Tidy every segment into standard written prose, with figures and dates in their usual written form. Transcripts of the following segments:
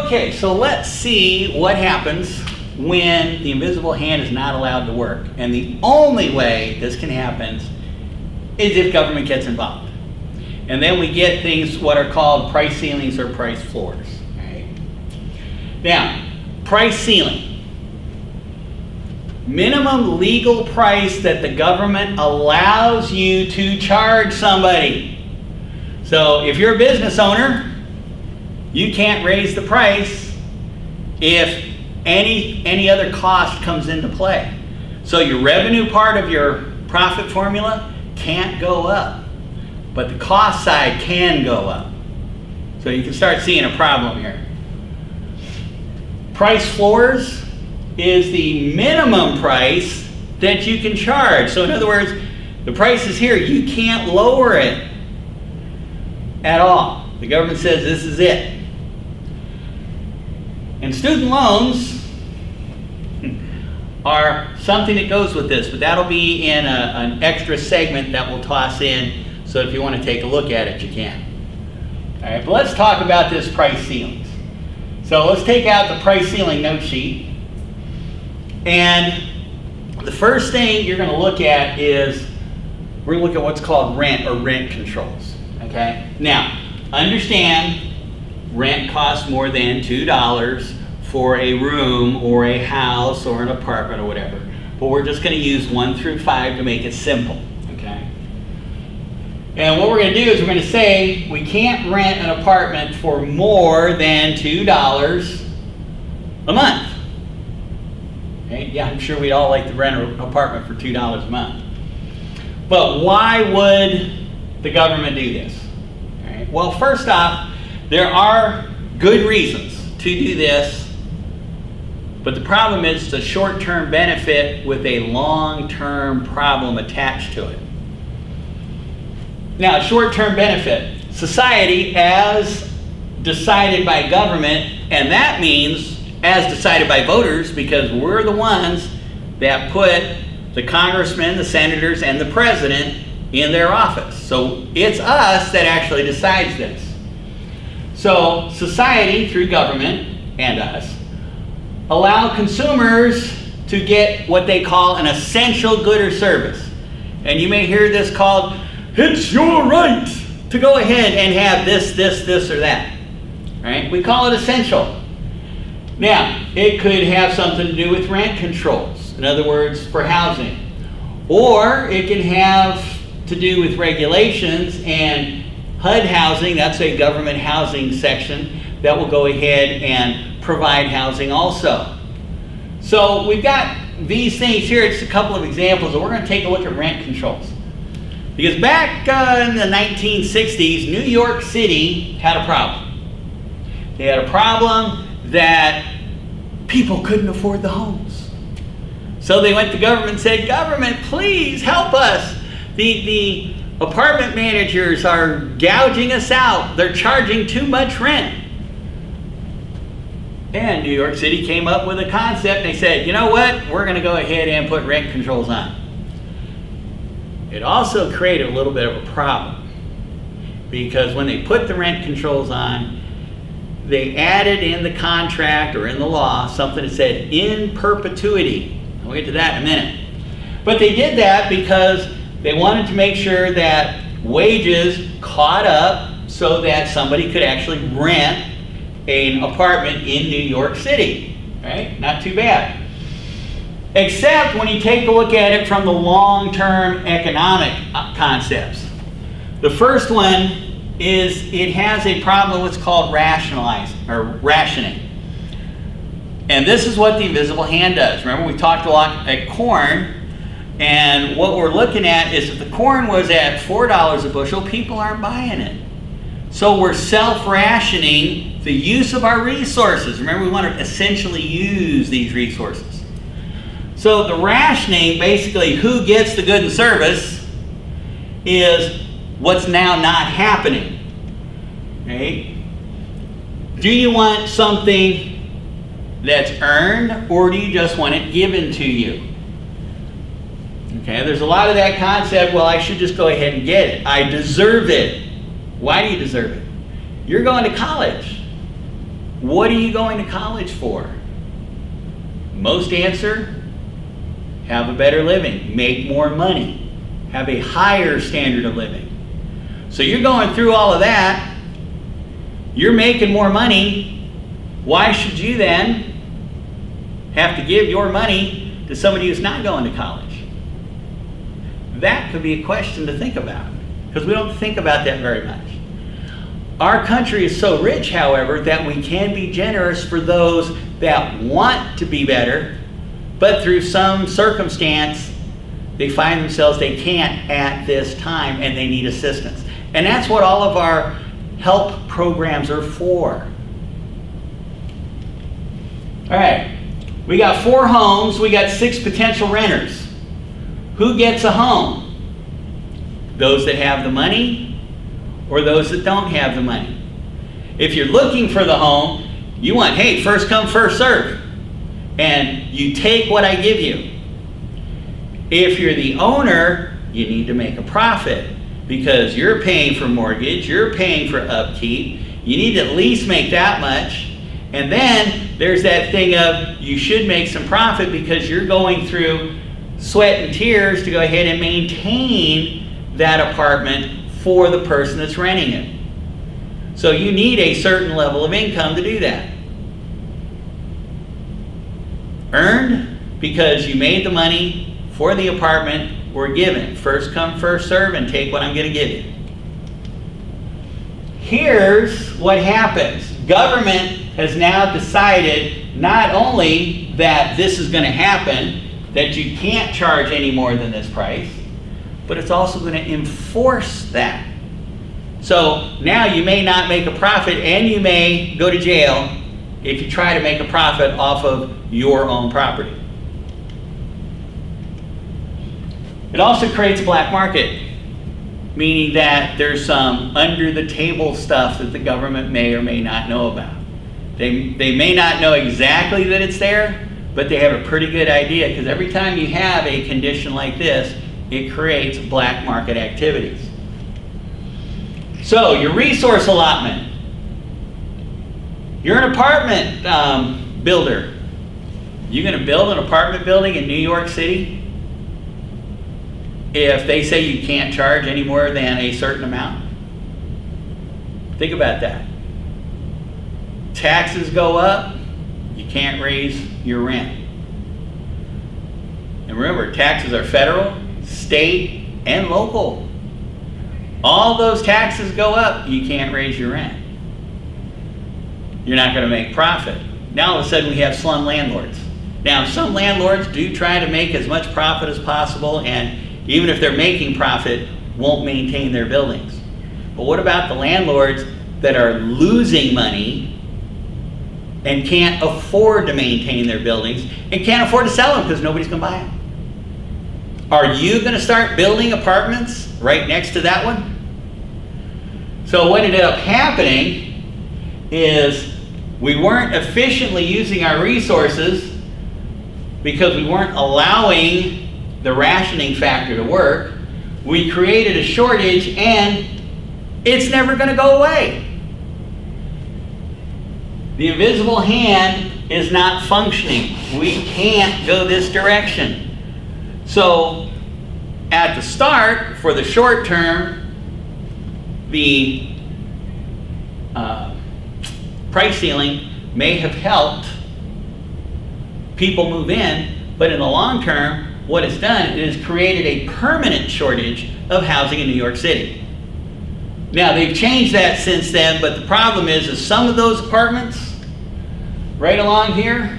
Okay, so let's see what happens when the invisible hand is not allowed to work. And the only way this can happen is if government gets involved. And then we get things what are called price ceilings or price floors. Right? Now, price ceiling. Minimum legal price that the government allows you to charge somebody. So if you're a business owner, you can't raise the price if any other cost comes into play. So your revenue part of your profit formula can't go up, but the cost side can go up. So you can start seeing a problem here. Price floors is the minimum price that you can charge. So in other words, the price is here, you can't lower it at all. The government says this is it. And student loans are something that goes with this, but that'll be in an extra segment that we'll toss in, so if you want to take a look at it, you can. All right, but let's talk about this price ceilings. So let's take out the price ceiling note sheet, and the first thing you're going to look at is we're going to look at what's called rent or rent controls. Okay, now understand rent costs more than $2 for a room or a house or an apartment or whatever. But we're just going to use 1 through 5 to make it simple. Okay? And what we're going to do is we're going to say we can't rent an apartment for more than $2 a month. Okay? Yeah, I'm sure we'd all like to rent an apartment for $2 a month. But why would the government do this? All right? Well, first off, there are good reasons to do this, but the problem is it's a short-term benefit with a long-term problem attached to it. Now, short-term benefit, society as decided by government, and that means as decided by voters, because we're the ones that put the congressmen, the senators, and the president in their office. So it's us that actually decides this. So society, through government and us, allow consumers to get what they call an essential good or service. And you may hear this called, it's your right to go ahead and have this, this, this, or that. Right? We call it essential. Now, it could have something to do with rent controls, in other words, for housing. Or it can have to do with regulations and HUD housing, that's a government housing section that will go ahead and provide housing also. So we've got these things here, it's a couple of examples, and we're going to take a look at rent controls. Because back in the 1960s, New York City had a problem. They had a problem that people couldn't afford the homes. So they went to government and said, government, please help us. The apartment managers are gouging us out. They're charging too much rent. And New York City came up with a concept. They said, you know what? We're going to go ahead and put rent controls on. It also created a little bit of a problem, because when they put the rent controls on, they added in the contract or in the law something that said in perpetuity. I'll get to that in a minute. But they did that because they wanted to make sure that wages caught up so that somebody could actually rent an apartment in New York City, right? Not too bad. Except when you take a look at it from the long-term economic concepts. The first one is it has a problem with what's called rationing. And this is what the invisible hand does. Remember, we talked a lot at corn, and what we're looking at is if the corn was at $4 a bushel, people aren't buying it. So we're self-rationing the use of our resources. Remember, we want to essentially use these resources. So the rationing, basically who gets the good and service, is what's now not happening. Right? Do you want something that's earned, or do you just want it given to you? Okay, there's a lot of that concept, well, I should just go ahead and get it. I deserve it. Why do you deserve it? You're going to college. What are you going to college for? Most answer, have a better living, make more money, have a higher standard of living. So you're going through all of that, you're making more money, why should you then have to give your money to somebody who's not going to college? That could be a question to think about, because we don't think about that very much. Our country is so rich, however, that we can be generous for those that want to be better, but through some circumstance, they find themselves they can't at this time and they need assistance. And that's what all of our help programs are for. All right, we got 4 homes, we got 6 potential renters. Who gets a home? Those that have the money or those that don't have the money? If you're looking for the home, you want, hey, first come, first serve. And you take what I give you. If you're the owner, you need to make a profit because you're paying for mortgage, you're paying for upkeep. You need to at least make that much. And then there's that thing of you should make some profit because you're going through sweat and tears to go ahead and maintain that apartment for the person that's renting it. So you need a certain level of income to do that. Earned because you made the money for the apartment or given. First come, first serve, and take what I'm going to give you. Here's what happens. Government has now decided not only that this is going to happen, that you can't charge any more than this price, but it's also going to enforce that. So now you may not make a profit and you may go to jail if you try to make a profit off of your own property. It also creates a black market, meaning that there's some under the table stuff that the government may or may not know about. They may not know exactly that it's there, but they have a pretty good idea because every time you have a condition like this, it creates black market activities. So your resource allotment. You're an apartment builder. You're going to build an apartment building in New York City if they say you can't charge any more than a certain amount? Think about that. Taxes go up, you can't raise your rent. And remember, taxes are federal, state, and local. All those taxes go up, you can't raise your rent. You're not going to make profit. Now all of a sudden we have slum landlords. Now some landlords do try to make as much profit as possible, and even if they're making profit, won't maintain their buildings. But what about the landlords that are losing money and can't afford to maintain their buildings and can't afford to sell them because nobody's going to buy them? Are you going to start building apartments right next to that one? So what ended up happening is we weren't efficiently using our resources because we weren't allowing the rationing factor to work. We created a shortage and it's never going to go away. The invisible hand is not functioning. We can't go this direction. So at the start, for the short term, the price ceiling may have helped people move in, but in the long term, what it's done is created a permanent shortage of housing in New York City. Now, they've changed that since then, but the problem is some of those apartments right along here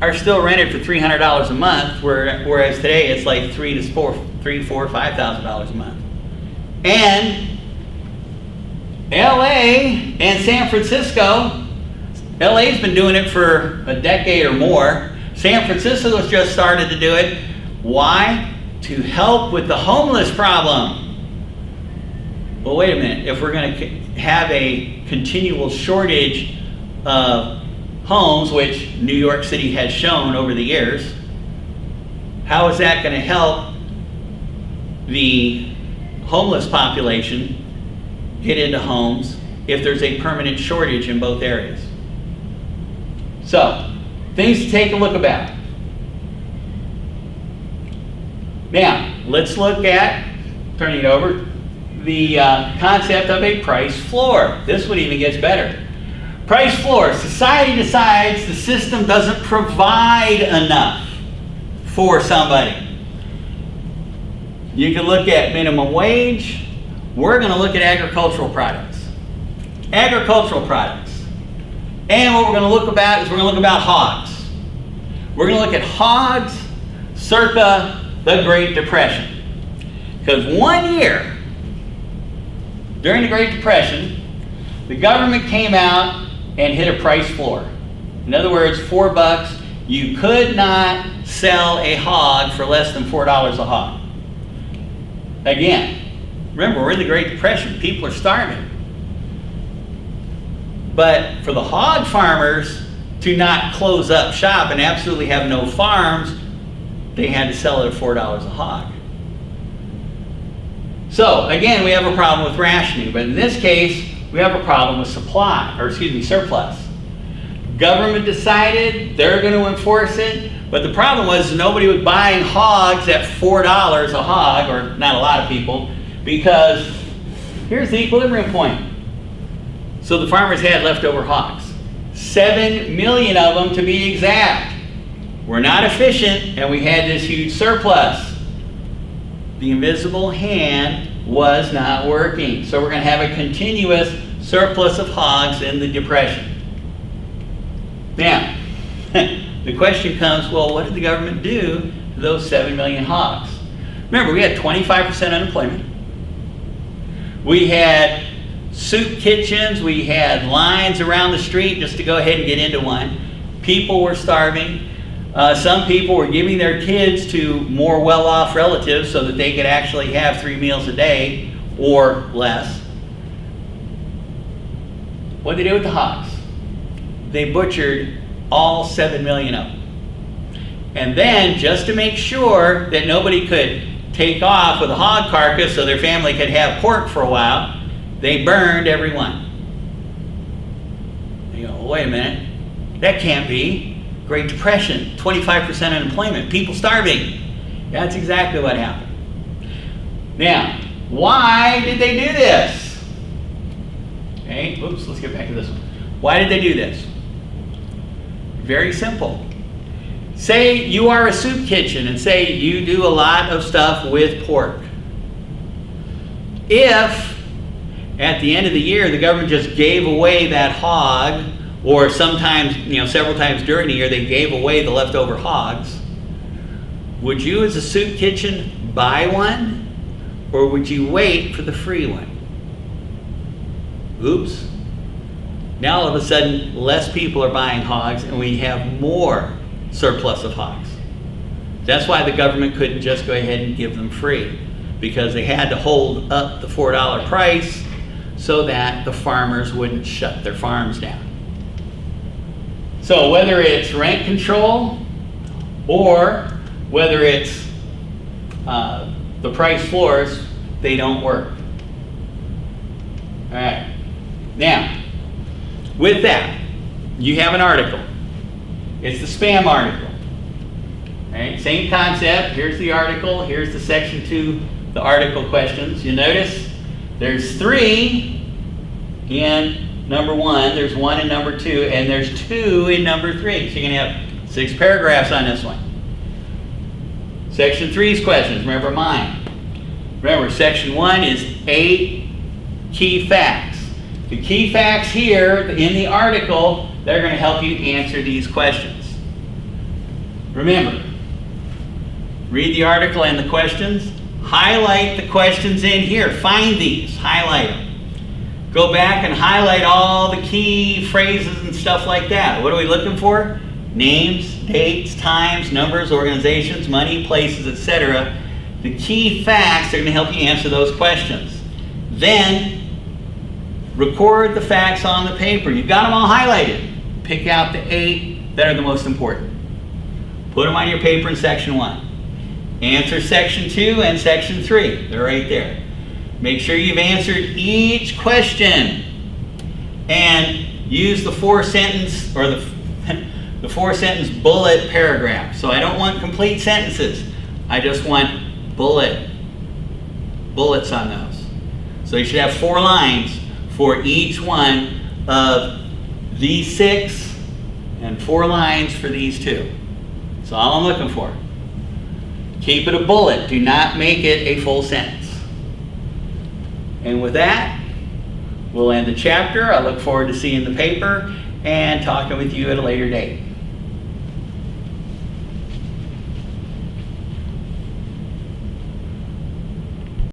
are still rented for $300 a month, whereas today it's like $3,000 to $5,000 a month. And LA and San Francisco, LA's been doing it for a decade or more. San Francisco has just started to do it. Why? To help with the homeless problem. Well, wait a minute. If we're going to have a continual shortage of homes, which New York City has shown over the years, how is that going to help the homeless population get into homes if there's a permanent shortage in both areas. So, things to take a look about. Now, let's look at, turning it over, the concept of a price floor. This one even gets better. Price floor. Society decides the system doesn't provide enough for somebody. You can look at minimum wage. We're going to look at agricultural products. Agricultural products. And what we're going to look about is we're going to look about hogs. We're going to look at hogs circa the Great Depression. Because 1 year during the Great Depression, the government came out and hit a price floor. In other words, $4. You could not sell a hog for less than $4 a hog. Again, remember, we're in the Great Depression. People are starving. But for the hog farmers to not close up shop and absolutely have no farms, they had to sell it at $4 a hog. So, again, we have a problem with rationing, but in this case, we have a problem with surplus. Government decided they're going to enforce it, but the problem was nobody was buying hogs at $4 a hog, or not a lot of people, because here's the equilibrium point. So the farmers had leftover hogs. 7 million of them to be exact. We're not efficient, and we had this huge surplus. The invisible hand was not working. So we're going to have a continuous surplus of hogs in the Depression. Now, the question comes, well, what did the government do to those 7 million hogs? Remember, we had 25% unemployment. We had soup kitchens. We had lines around the street just to go ahead and get into one. People were starving. Some people were giving their kids to more well-off relatives so that they could actually have 3 meals a day or less. What did they do with the hogs? They butchered all 7 million of them. And then, just to make sure that nobody could take off with a hog carcass so their family could have pork for a while, they burned every one. You go, well, wait a minute, that can't be. Great Depression, 25% unemployment, people starving. That's exactly what happened. Now, why did they do this? Okay, oops, let's get back to this one. Why did they do this? Very simple. Say you are a soup kitchen and say you do a lot of stuff with pork. If at the end of the year the government just gave away that hog, or sometimes, several times during the year they gave away the leftover hogs, would you as a soup kitchen buy one, or would you wait for the free one? Oops. Now all of a sudden less people are buying hogs and we have more surplus of hogs. That's why the government couldn't just go ahead and give them free, because they had to hold up the $4 price so that the farmers wouldn't shut their farms down. So whether it's rent control or whether it's the price floors, they don't work. All right. Now, with that, you have an article. It's the spam article. All right. Same concept. Here's the article. Here's the section 2, the article questions. You notice there's 3 in number 1, there's 1 in number 2, and there's 2 in number 3. So you're going to have 6 paragraphs on this one. Section 3's questions, remember mine. Remember, section 1 is 8 key facts. The key facts here in the article, they're going to help you answer these questions. Remember, read the article and the questions. Highlight the questions in here. Find these, highlight them. Go back and highlight all the key phrases and stuff like that. What are we looking for? Names, dates, times, numbers, organizations, money, places, etc. The key facts are going to help you answer those questions. Then, record the facts on the paper. You've got them all highlighted. Pick out the 8 that are the most important. Put them on your paper in section 1. Answer section 2 and section 3. They're right there. Make sure you've answered each question. and use the 4-sentence or the 4-sentence bullet paragraph. So I don't want complete sentences. I just want bullets on those. So you should have 4 lines for each one of these 6 and 4 lines for these 2. That's all I'm looking for. Keep it a bullet. Do not make it a full sentence. And with that, we'll end the chapter. I look forward to seeing the paper and talking with you at a later date.